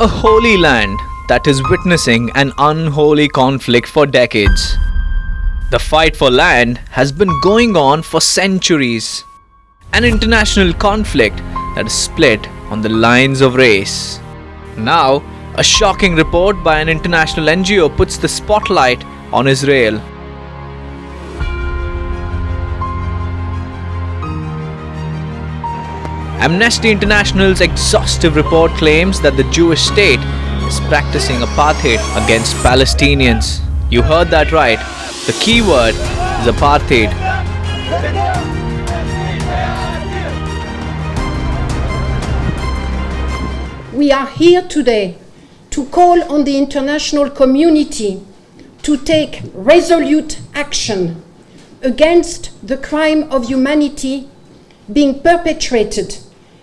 A holy land that is witnessing an unholy conflict for decades. The fight for land has been going on for centuries. An international conflict that is split on the lines of race. Now, a shocking report by an international NGO puts the spotlight on Israel. Amnesty International's exhaustive report claims that the Jewish state is practicing apartheid against Palestinians. You heard that right. The key word is apartheid. We are here today to call on the international community to take resolute action against the crime of humanity being perpetrated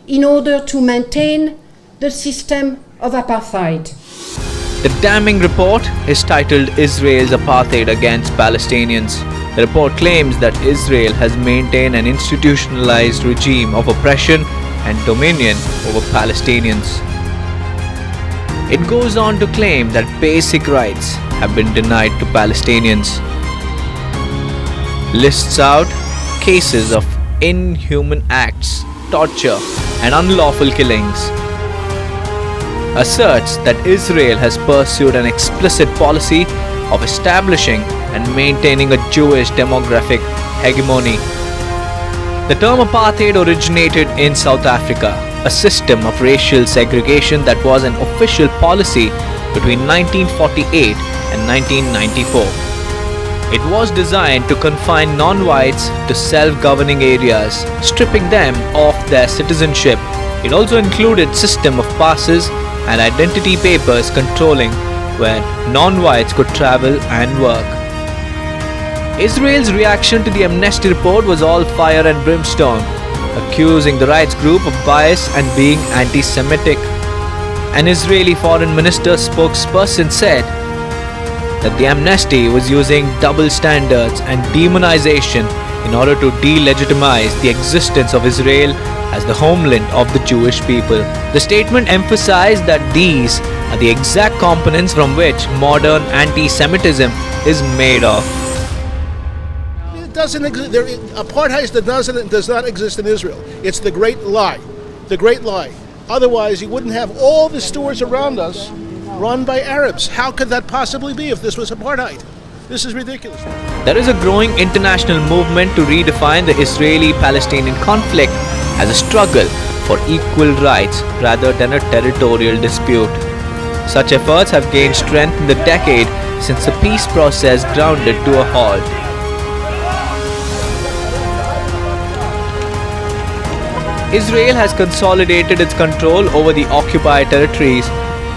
in order to maintain the system of apartheid. The damning report is titled Israel's Apartheid Against Palestinians. The report claims that Israel has maintained an institutionalized regime of oppression and dominion over Palestinians. It goes on to claim that basic rights have been denied to Palestinians. Lists out cases of inhuman acts, torture, and unlawful killings. Asserts that Israel has pursued an explicit policy of establishing and maintaining a Jewish demographic hegemony. The term apartheid originated in South Africa, a system of racial segregation that was an official policy between 1948 and 1994. It was designed to confine non-whites to self-governing areas, stripping them of their citizenship. It also included system of passes and identity papers controlling where non-whites could travel and work. Israel's reaction to the Amnesty report was all fire and brimstone, accusing the rights group of bias and being anti-Semitic. An Israeli foreign minister spokesperson said that the amnesty was using double standards and demonization in order to delegitimize the existence of Israel as the homeland of the Jewish people. The statement emphasized that these are the exact components from which modern anti-Semitism is made of. It doesn't exist. Apartheid does not exist in Israel. It's the great lie. The great lie. Otherwise, you wouldn't have all the stores around us run by Arabs. How could that possibly be if this was apartheid? This is ridiculous. There is a growing international movement to redefine the Israeli-Palestinian conflict as a struggle for equal rights rather than a territorial dispute. Such efforts have gained strength in the decade since the peace process grounded to a halt. Israel has consolidated its control over the occupied territories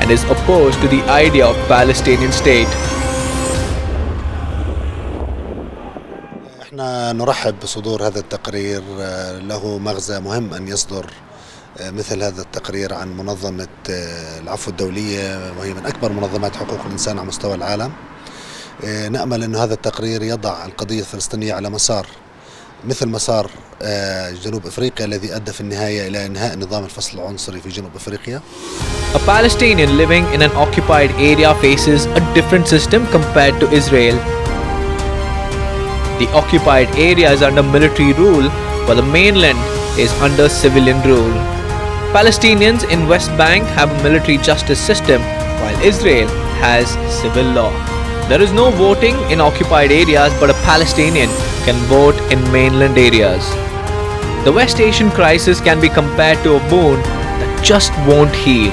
and is opposed to the idea of Palestinian state. احنا نرحب بصدور هذا التقرير. له مغزى مهم أن يصدر مثل هذا التقرير عن منظمة العفو الدولية، وهي من أكبر منظمات حقوق الإنسان على مستوى العالم. نأمل أن هذا التقرير يضع القضية الفلسطينية على مسار مثل مسار جنوب أفريقيا الذي أدى في النهاية إلى إنهاء نظام الفصل العنصري في جنوب أفريقيا. A Palestinian living in an occupied area faces a different system compared to Israel. The occupied area is under military rule, while the mainland is under civilian rule. Palestinians in West Bank have a military justice system, while Israel has civil law. There is no voting in occupied areas, but a Palestinian can vote in mainland areas. The West Asian crisis can be compared to a wound that just won't heal.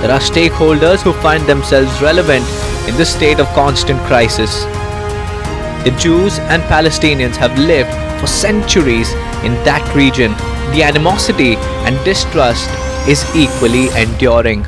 There are stakeholders who find themselves relevant in this state of constant crisis. The Jews and Palestinians have lived for centuries in that region. The animosity and distrust is equally enduring.